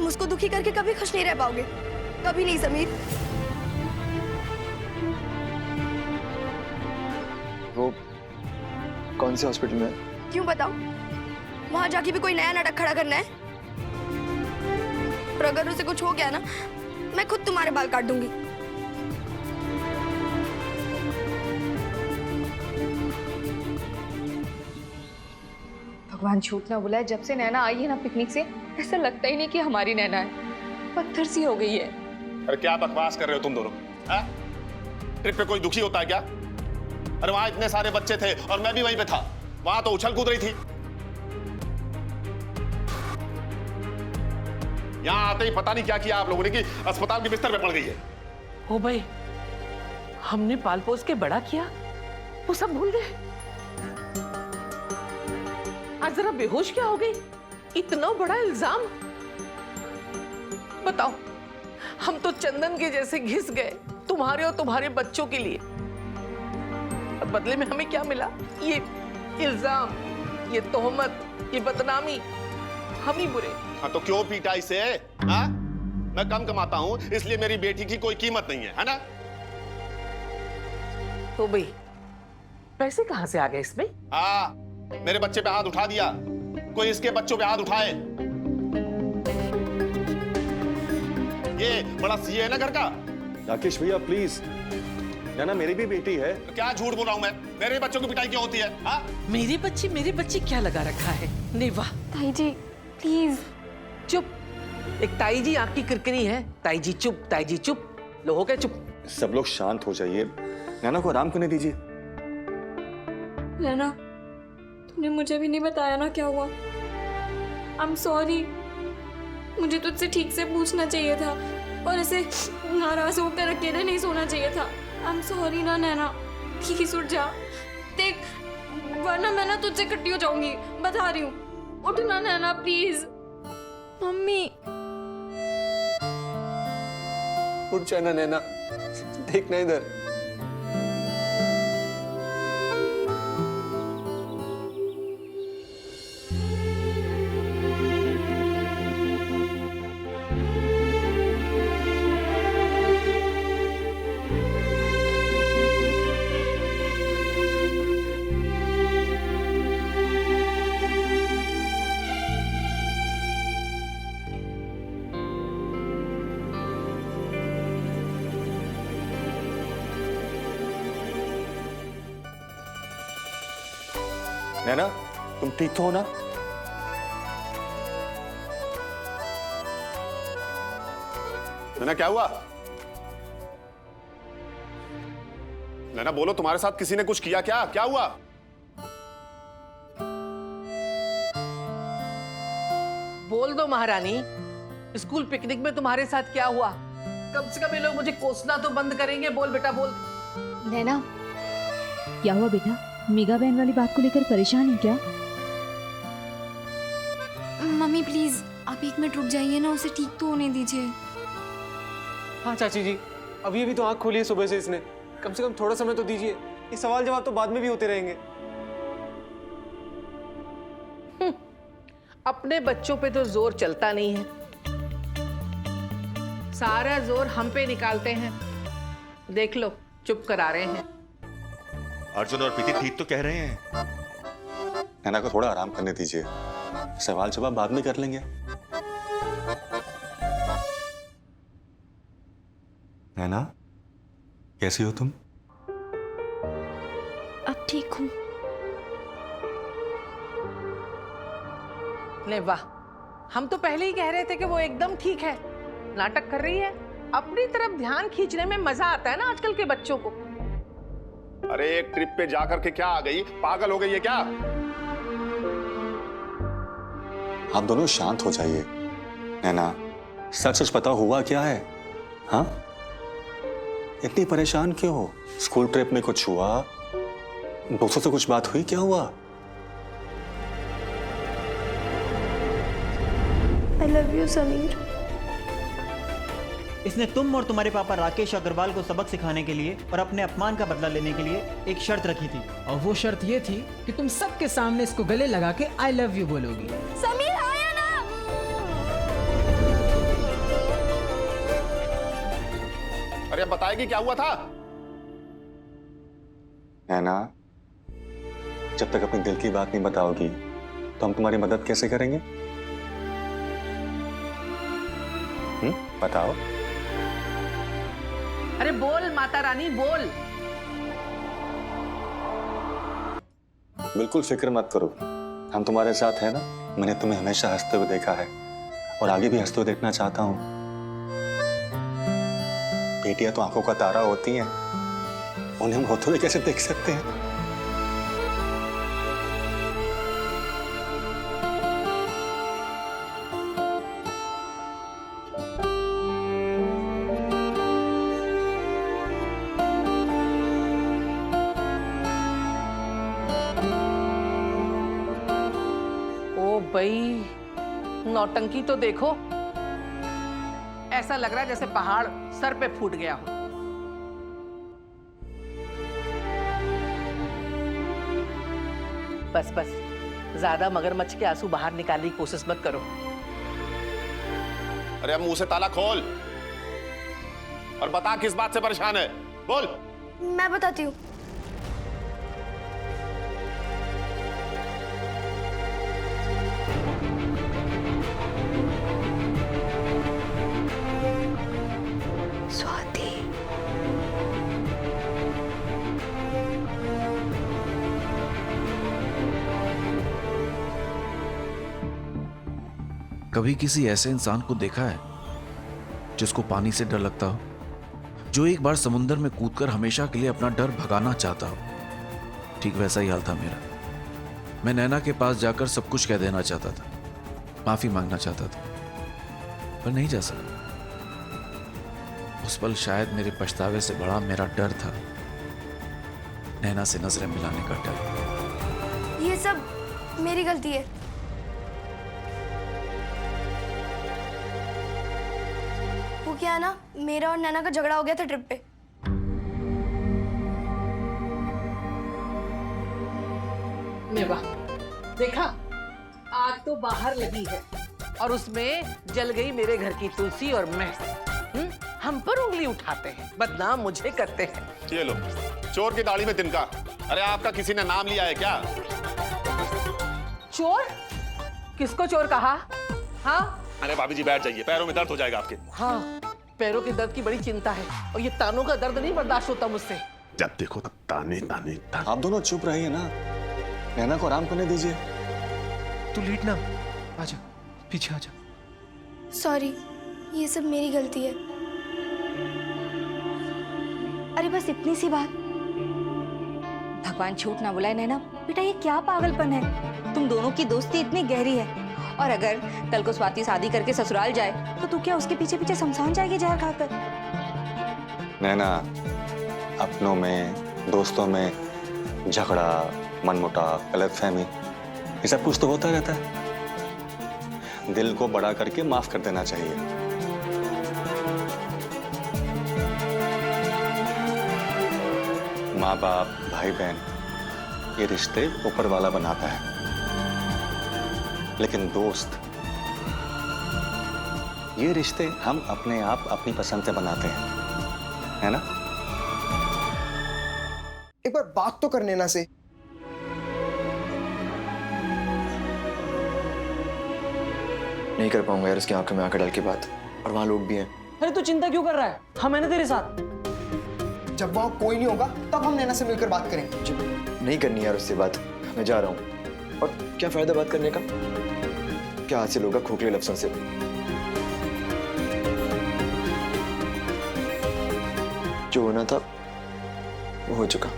तुम उसको दुखी करके कभी खुश नहीं रह पाओगे, कभी नहीं समीर। वो कौन से हॉस्पिटल में है? क्यों बताओ? वहां जाके भी कोई नया नाटक खड़ा करना है? और अगर उसे कुछ हो गया ना, मैं खुद तुम्हारे बाल काट दूंगी। भगवान झूठ ना बुलाए, जब से नैना आई है ना पिकनिक से, ऐसा लगता ही नहीं कि हमारी नैना है, पत्थर सी हो गई है। अरे क्या बकवास कर रहे हो तुम दोनों? ट्रिप पे कोई दुखी होता है क्या? अरे वहां इतने सारे बच्चे थे और मैं भी वहीं पे था, वहां तो उछल कूद रही थी। यहां आते ही पता नहीं क्या किया आप लोगों ने कि अस्पताल के बिस्तर पे पड़ गई है। ओ भाई, हमने पाल पोस के बड़ा किया, वो सब भूल गए। आज जरा बेहोश क्या हो गई? इतना बड़ा इल्जाम। बताओ, हम तो चंदन के जैसे घिस गए तुम्हारे और तुम्हारे बच्चों के लिए, और बदले में हमें क्या मिला? ये इल्जाम, ये तोहमत, ये बदनामी। हम ही बुरे। हाँ तो क्यों पीटा इसे? हाँ? मैं कम कमाता हूं इसलिए मेरी बेटी की कोई कीमत नहीं है ना? तो भाई पैसे कहां से आ गए इसमें? हाँ, मेरे बच्चे पे हाथ उठा दिया, कोई इसके बच्चों पे हाथ उठाए। ये बड़ा सीए है ना घर का। राकेश भैया प्लीज, नैना मेरी भी बेटी है। क्या झूठ बोल रहा हूं मैं? मेरे बच्चों की पिटाई क्यों होती है? हाँ? मेरे बच्चे क्या लगा रखा है? नहीं वाह। ताई जी प्लीज। चुप। एक ताई जी आपकी किरकिरी है। ताई जी चुप, ताई जी चुप। लो हो गए चुप। सब लोग शांत हो जाइए, नैना को आराम करने दीजिए। नैना, तुमने मुझे भी नहीं बताया ना क्या हुआ। आई एम सॉरी, मुझे तुझसे ठीक से पूछना चाहिए था और ऐसे नाराज होकर अकेले नहीं सोना चाहिए था। आई एम सॉरी ना नैना, प्लीज उठ जा। देख, वरना मैं ना तुझसे इकट्ठी हो जाऊंगी, बता रही हूँ। उठ ना नैना प्लीज। मम्मी उठ जाना नैना, देखना इधर। नैना, तुम ठीक तो हो ना? नैना क्या हुआ? नैना बोलो, तुम्हारे साथ किसी ने कुछ किया क्या? क्या हुआ? बोल दो महारानी, स्कूल पिकनिक में तुम्हारे साथ क्या हुआ? कम से कम ये लोग मुझे कोसना तो बंद करेंगे। बोल बेटा बोल। नैना, क्या हुआ बेटा? मीगा बहन वाली बात को लेकर परेशान है क्या? मम्मी प्लीज आप 1 मिनट रुक जाइए ना, उसे ठीक तो होने दीजिए। हाँ चाची जी, अभी तो आंख खोली है सुबह से इसने, कम से कम थोड़ा समय तो दीजिए। ये सवाल जवाब तो बाद में भी होते रहेंगे। अपने बच्चों पे तो जोर चलता नहीं है, सारा जोर हम पे निकालते हैं। देख लो, चुप करा रहे हैं। अर्जुन और प्रीति ठीक तो कह रहे हैं। नैना को थोड़ा आराम करने दीजिए, सवाल जवाब बाद में कर लेंगे। नैना, कैसी हो तुम? अब ठीक हूँ। नहीं वाह, हम तो पहले ही कह रहे थे कि वो एकदम ठीक है, नाटक कर रही है। अपनी तरफ ध्यान खींचने में मजा आता है ना आजकल के बच्चों को। अरे एक ट्रिप पे जाकर के क्या आ गई? पागल हो गई है क्या? आप दोनों शांत हो जाइए। नैना, सच सच पता हुआ क्या है? हाँ, इतनी परेशान क्यों हो? स्कूल ट्रिप में कुछ हुआ? दोस्तों से कुछ बात हुई? क्या हुआ? I love you Sameer. इसने तुम और तुम्हारे पापा राकेश अग्रवाल को सबक सिखाने के लिए और अपने अपमान का बदला लेने के लिए एक शर्त रखी थी, और वो शर्त ये थी कि तुम सबके सामने इसको गले लगा के आई लव यू बोलोगी। समीर आया ना। अरे बताएगी क्या हुआ था? नैना, जब तक अपने दिल की बात नहीं बताओगी तो हम तुम्हारी मदद कैसे करेंगे? बताओ। अरे बोल माता रानी बोल। बिल्कुल फिक्र मत करो, हम तुम्हारे साथ हैं ना। मैंने तुम्हें हमेशा हंसते हुए देखा है और आगे भी हंसते हुए देखना चाहता हूं। बेटियां तो आंखों का तारा होती हैं, उन्हें हम रोते हुए कैसे देख सकते हैं? ओ भाई, नौटंकी तो देखो, ऐसा लग रहा है जैसे पहाड़ सर पे फूट गया हो। बस बस, ज्यादा मगरमच्छ के आंसू बाहर निकालने की कोशिश मत करो। अरे अब मुंह से ताला खोल और बता किस बात से परेशान है, बोल। मैं बताती हूँ। स्वाति, कभी किसी ऐसे इंसान को देखा है जिसको पानी से डर लगता हो, जो एक बार समुद्र में कूदकर हमेशा के लिए अपना डर भगाना चाहता हो? ठीक वैसा ही हाल था मेरा। मैं नैना के पास जाकर सब कुछ कह देना चाहता था, माफी मांगना चाहता था, पर नहीं जा सका। उस पल शायद मेरे पछतावे से बड़ा मेरा डर था, नैना से नजरें मिलाने का डर। ये सब मेरी गलती है। वो क्या है ना, मेरा और नैना का झगड़ा हो गया था ट्रिप पे। मेवा, देखा, आग तो बाहर लगी है और उसमें जल गई मेरे घर की तुलसी और मैं। हम पर उंगली उठाते हैं, बदनाम मुझे करते हैं। ये लो, चोर की दाढ़ी में तिनका। अरे आपका किसी ने नाम लिया है क्या? चोर? किसको चोर कहा? हाँ? अरे भाभी जी बैठ जाइए, पैरों में दर्द हो जाएगा आपके। हाँ, पैरों के दर्द की बड़ी चिंता है और ये तानों का दर्द नहीं बर्दाश्त होता मुझसे। जब देखो तब ताने ताने ताने। आप दोनों चुप रहिए ना, नैना को आराम करने दीजिए। तू लेट ना, आजा पीछे आजा। सॉरी, ये सब मेरी गलती है। अरे बस इतनी सी बात। भगवान झूठ ना बुलाए नैना, बेटा ये क्या पागलपन है? तुम दोनों की दोस्ती इतनी गहरी है, और अगर कल को स्वाति शादी करके ससुराल जाए तो तू क्या उसके पीछे पीछे शमशान जाएगी जहर खाकर? नैना, अपनों में, दोस्तों में झगड़ा, मनमुटाव, गलतफहमी, ये सब कुछ तो होता रहता है। दिल को बड़ा करके माफ कर देना चाहिए। माँ बाप, भाई बहन, ये रिश्ते ऊपर वाला बनाता है, लेकिन दोस्त, ये रिश्ते हम अपने आप अपनी पसंद से बनाते हैं, है ना? एक बार बात तो कर नैना से। नहीं कर पाऊंगा यार उसकी आंखों में आंखें डाल के बात, और वहां लोग भी हैं। अरे तू चिंता क्यों कर रहा है? हम है ना तेरे साथ। जब वहां कोई नहीं होगा तब हम नैना से मिलकर बात करेंगे। नहीं करनी यार उससे बात, मैं जा रहा हूँ। और क्या फायदा बात करने का? क्या हासिल होगा खोखले लफ्जों से? जो होना था वो हो चुका।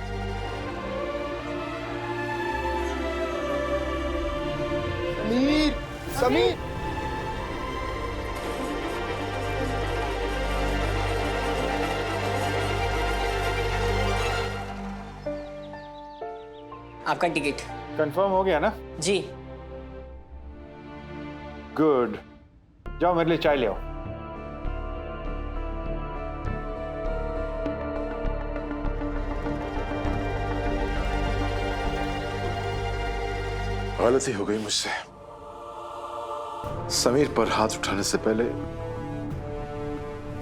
समीर, समीर, आपका टिकट कंफर्म हो गया ना? जी। गुड, जाओ मेरे लिए चाय ले आओ। गलती हो गई मुझसे। समीर पर हाथ उठाने से पहले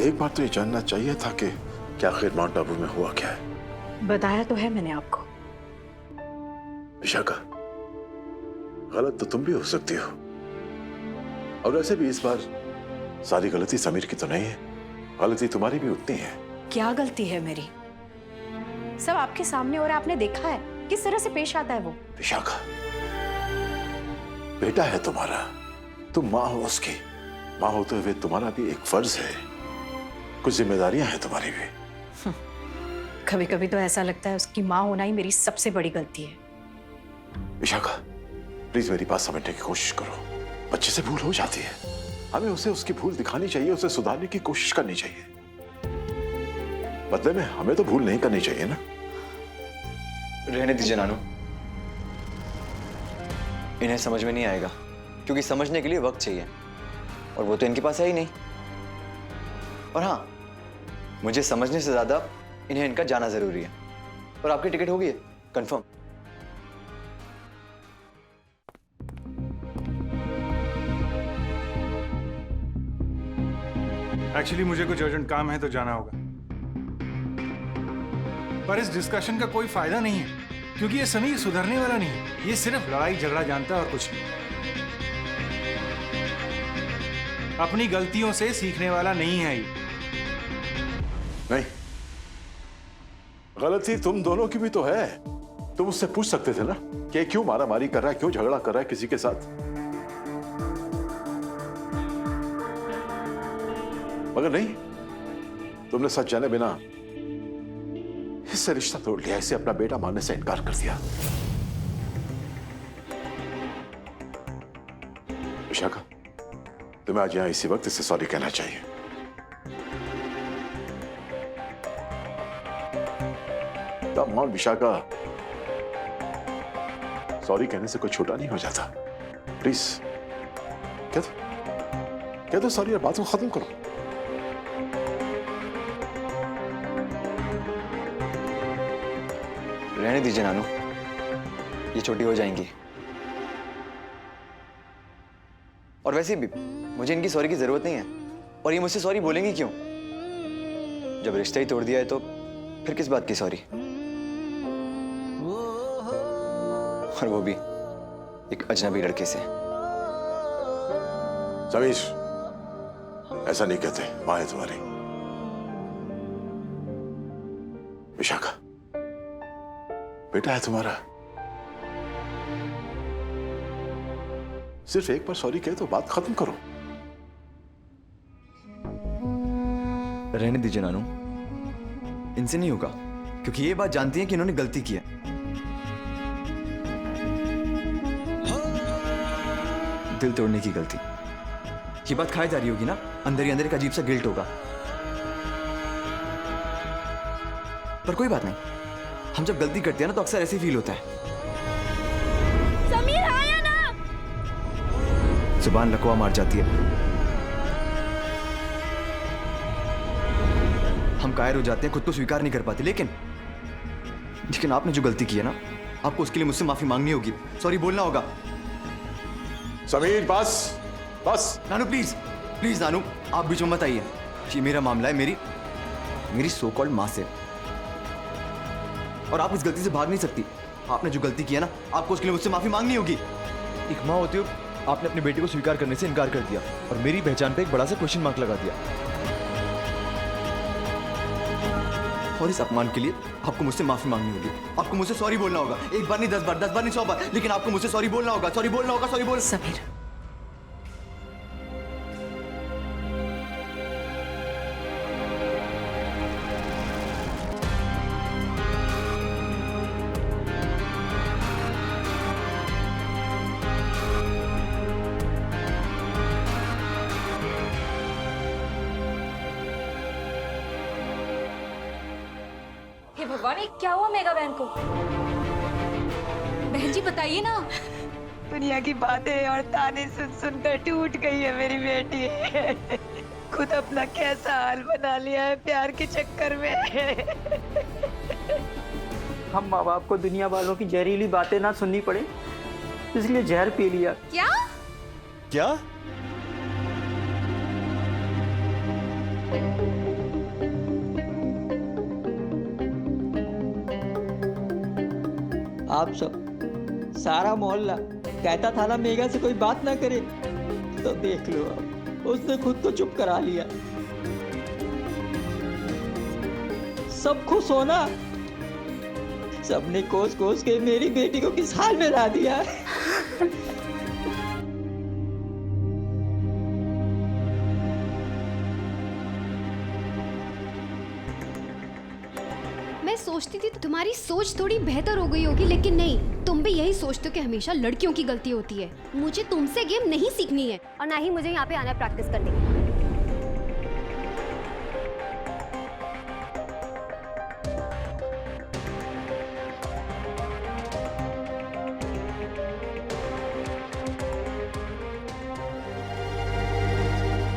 एक बार तो ये जानना चाहिए था कि क्या आखिर माउंट आबू में हुआ क्या है? बताया तो है मैंने आपको। विशाखा, गलत तो तुम भी हो सकती हो, और वैसे भी इस बार सारी गलती समीर की तो नहीं है, गलती तुम्हारी भी उतनी है। क्या गलती है मेरी? सब आपके सामने और आपने देखा है किस तरह से पेश आता है वो। विशाखा, बेटा है तुम्हारा, तुम माँ हो उसकी। माँ होते हुए तुम्हारा भी एक फर्ज है, कुछ जिम्मेदारियां हैं तुम्हारी भी। कभी कभी तो ऐसा लगता है उसकी माँ होना ही मेरी सबसे बड़ी गलती है। विशाखा, प्लीज मेरी बात समझने की कोशिश करो। बच्चे से भूल हो जाती है, हमें उसे उसकी भूल दिखानी चाहिए, उसे सुधारने की कोशिश करनी चाहिए। बदले में हमें तो भूल नहीं करनी चाहिए ना। रहने दीजिए नानू, इन्हें समझ में नहीं आएगा, क्योंकि समझने के लिए वक्त चाहिए, और वो तो इनके पास है ही नहीं। और हाँ, मुझे समझने से ज्यादा इन्हें इनका जाना जरूरी है। और आपकी टिकट हो गई है कंफर्म? एक्चुअली मुझे कुछ अर्जेंट काम है तो जाना होगा, पर इस डिस्कशन का कोई फायदा नहीं है, क्योंकि ये समीर सुधरने वाला नहीं है। ये सिर्फ लड़ाई झगड़ा जानता है और कुछ नहीं। अपनी गलतियों से सीखने वाला नहीं है ये। नहीं, गलती तुम दोनों की भी तो है। तुम उससे पूछ सकते थे ना कि क्यों मारामारी कर रहा है, क्यों झगड़ा कर रहा है किसी के साथ। मगर नहीं, तुमने सच जाने बिना इससे रिश्ता तोड़ लिया, इसे अपना बेटा मानने से इनकार कर दिया। विशाखा, तुम्हें आज यहां इसी वक्त इससे सॉरी कहना चाहिए। कम ऑन विशाखा, सॉरी कहने से कोई छोटा नहीं हो जाता। प्लीज कह दो सॉरी और बात को खत्म करो। रहने दीजिए नानू, ये छोटी हो जाएंगी। और वैसे भी मुझे इनकी सॉरी की जरूरत नहीं है, और ये मुझसे सॉरी बोलेंगी क्यों? जब रिश्ता ही तोड़ दिया है तो फिर किस बात की सॉरी? और वो भी एक अजनबी लड़के से। समीर, ऐसा नहीं कहते, मां है तुम्हारी। विशाखा, बेटा है तुम्हारा। सिर्फ एक बार सॉरी कहे तो बात खत्म करो। रहने दीजिए नानू, इनसे नहीं होगा, क्योंकि ये बात जानती है कि इन्होंने गलती की है। दिल तोड़ने की गलती, ये बात खाई जा रही होगी ना, अंदर ही अंदर एक अजीब सा गिल्ट होगा। पर कोई बात नहीं, हम जब गलती करते हैं ना तो अक्सर ऐसे फील होता है। समीर आया ना। जुबान लकवा मार जाती है, हम कायर हो जाते हैं, खुद को स्वीकार नहीं कर पाते। लेकिन आपने जो गलती की है ना, आपको उसके लिए मुझसे माफी मांगनी होगी, सॉरी बोलना होगा। समीर, बस बस। नानू प्लीज प्लीज, नानू आप बीच में मत आइए। ये मेरा मामला है, मेरी सो कॉल्ड माँ से, और आप इस गलती से भाग नहीं सकती। आपने जो गलती की है ना, आपको उसके लिए मुझसे माफी मांगनी होगी। एक माँ होते हुए आपने अपने बेटे को स्वीकार करने से इनकार कर दिया, और मेरी पहचान पे एक बड़ा सा क्वेश्चन मार्क लगा दिया। और इस अपमान के लिए आपको मुझसे माफी मांगनी होगी, आपको मुझसे सॉरी बोलना होगा। एक बार नहीं, 10 बार नहीं, 100 बार, लेकिन आपको मुझसे सॉरी बोलना होगा, सॉरी बोलना होगा, सॉरी बोल। समीर, हे भगवान, ये क्या हुआ मेगा बहन को? बहन जी बताइए ना। दुनिया की बातें और ताने सुन सुनकर टूट गई है मेरी बेटी। खुद अपना कैसा हाल बना लिया है प्यार के चक्कर में। हम माँ बाप को दुनिया वालों की जहरीली बातें ना सुननी पड़े, इसलिए जहर पी लिया। क्या? क्या? आप सब, सारा मोहल्ला कहता था ना मेघा से कोई बात ना करे, तो देख लो अब उसने खुद को चुप करा लिया। सब खुश हो ना? सबने कोस कोस के मेरी बेटी को किस हाल में ला दिया। मैं सोचती थी तुम्हारी सोच थोड़ी बेहतर हो गई होगी, लेकिन नहीं, तुम भी यही सोचते हो कि हमेशा लड़कियों की गलती होती है। मुझे तुमसे गेम नहीं सीखनी है और ना ही मुझे यहाँ पे आना है प्रैक्टिस करने।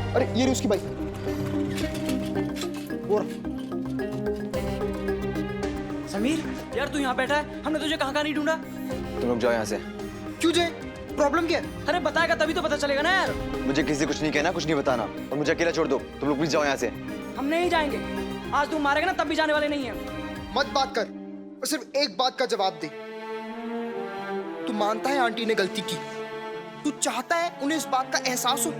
अरे ये रही उसकी बाइक। समीर यार तू यहाँ बैठा है, हमने तुझे कहाँ नहीं ढूंढा। तुम लोग जाओ यहाँ से। क्यों जाए? प्रॉब्लम क्या है? अरे बताएगा तभी तो पता चलेगा ना यार। मुझे किसी से कुछ नहीं कहना, कुछ नहीं बताना, और मुझे अकेला छोड़ दो। तुम लोग प्लीज जाओ यहाँ से। हम नहीं जाएंगे, आज तू मारेगा ना तब भी जाने वाले नहीं है। मत बात कर और सिर्फ एक बात का जवाब दे। तू मानता है आंटी ने गलती की? तू चाहता है उन्हें इस बात का एहसास हो,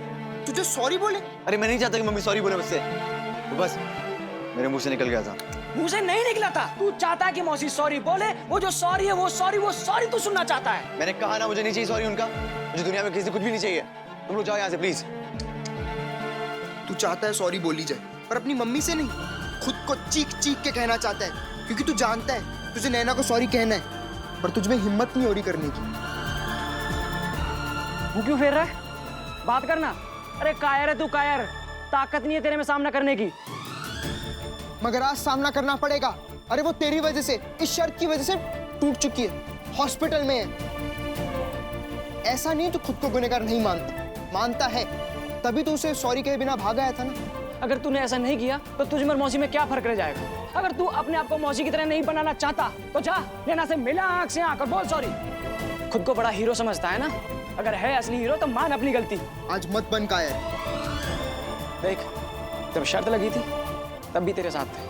तुझे सॉरी बोले? अरे मैं नहीं चाहता कि मम्मी सॉरी बोले मुझसे, तो बस मेरे मुंह से निकल गया था। मुंह से नहीं निकला था। तू चाहता है कि मौसी सॉरी बोले, वो जो सॉरी है वो सॉरी तू सुनना चाहता है। मैंने कहा ना मुझे नहीं चाहिए सॉरी उनका, मुझे दुनिया में किसी से कुछ भी नहीं चाहिए। तुम लोग जाओ यहाँ से प्लीज। तू चाहता है सॉरी बोली जाए, पर अपनी मम्मी से नहीं, खुद को चीख चीख के कहना चाहता है, क्योंकि तू जानता है तुझे नैना को सॉरी कहना है, पर तुझ में हिम्मत नहीं हो रही करने की। वो क्यों फेर रहा है? बात करना। अरे कायर है तू, कायर। ताकत नहीं है तेरे में सामना करने की। मगर आज सामना करना पड़ेगा। अरे वो तेरी वजह से, इस शर्त की वजह से टूट चुकी है, हॉस्पिटल में है। ऐसा नहीं तू खुद को गुनहगार नहीं मानता है, तभी तो उसे सॉरी कहे बिना भागा आया था ना। अगर तूने ऐसा नहीं किया तो तुझ में और मौसी में क्या फर्क रह जाएगा? अगर तू अपने आप को मौसी की तरह नहीं बनाना चाहता तो जा नैना से मिला आंख से आंख और बोल सॉरी। खुद को बड़ा हीरो समझता है ना? अगर है असली हीरो तो मान अपनी गलती। आज मत बन कायर। देख, जब शर्त लगी थी तब भी तेरे साथ थे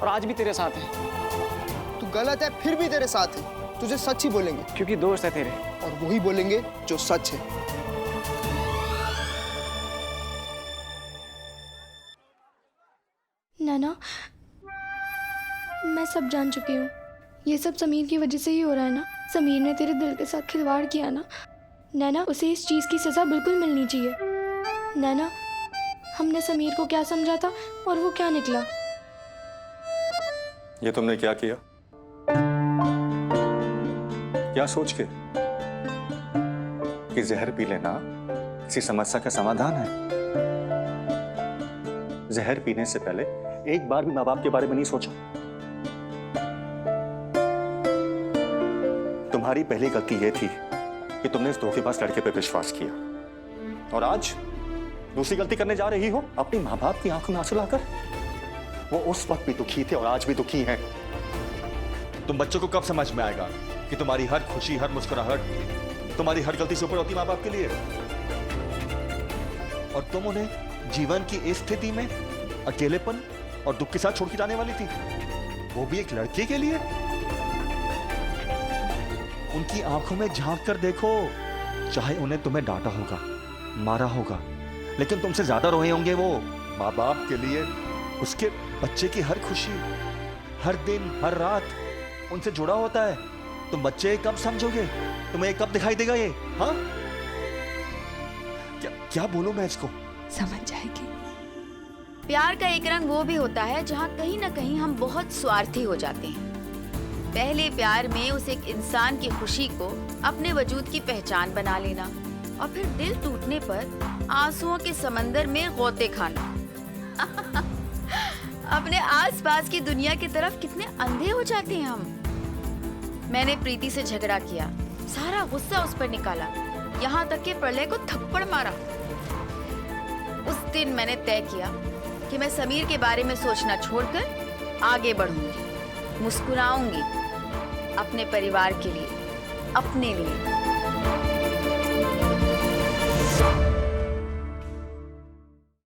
और आज भी तेरे साथ है। तू गलत है फिर भी तेरे साथ है, तुझे सच ही बोलेंगे, क्योंकि दोस्त है तेरे, और वही बोलेंगे जो सच है। नैना, मैं सब जान चुकी हूँ। ये सब समीर की वजह से ही हो रहा है ना। समीर ने तेरे दिल के साथ खिलवाड़ किया ना। नैना, उसे इस चीज़ की सज़ा बिल्कुल मिलनी चाहिए। नैना, हमने समीर को क्या समझा था और वो क्या निकला। ये तुमने क्या किया? क्या सोच के कि जहर पी लेना किसी समस्या का समाधान है? जहर पीने से पहले एक बार भी माँ बाप के बारे में नहीं सोचा। तुम्हारी पहली गलती यह थी कि तुमने इस धोखेबाज लड़के पे विश्वास किया, और आज दूसरी गलती करने जा रही हो अपनी माँ बाप की आंखों में आंसू लाकर। वो उस वक्त भी दुखी थे और आज भी दुखी हैं। तुम बच्चों को कब समझ में आएगा कि तुम्हारी हर खुशी, हर मुस्कुराहट, तुम्हारी हर गलती से ऊपर होती माँ बाप के लिए? और तुम उन्हें जीवन की इस स्थिति में अकेलेपन और दुख के साथ छोड़ के जाने वाली थी, वो भी एक लड़के के लिए। उनकी आंखों में झांक कर देखो, चाहे उन्हें तुम्हें डांटा होगा, मारा होगा, लेकिन तुमसे ज्यादा रोए होंगे वो माँ बाप के लिए। उसके बच्चे की हर खुशी, हर दिन, हर रात उनसे जुड़ा होता है। तुम बच्चे कब समझोगे? तुम्हें कब दिखाई देगा ये? हाँ, क्या बोलूं मैं इसको? समझ जाएगी। प्यार का एक रंग वो भी होता है जहाँ कहीं ना कहीं हम बहुत स्वार्थी हो जाते हैं। पहले प्यार में उस एक इंसान की खुशी को अपने वजूद की पहचान बना लेना, और फिर दिल टूटने पर आंसुओं के समंदर में गोते खाना। अपने आसपास की दुनिया की तरफ कितने अंधे हो जाते हैं हम। मैंने प्रीति से झगड़ा किया, सारा गुस्सा उस पर निकाला, यहाँ तक कि प्रलय को थप्पड़ मारा। उस दिन मैंने तय किया कि मैं समीर के बारे में सोचना छोड़कर आगे बढ़ूंगी, मुस्कुराऊंगी, अपने परिवार के लिए, अपने लिए।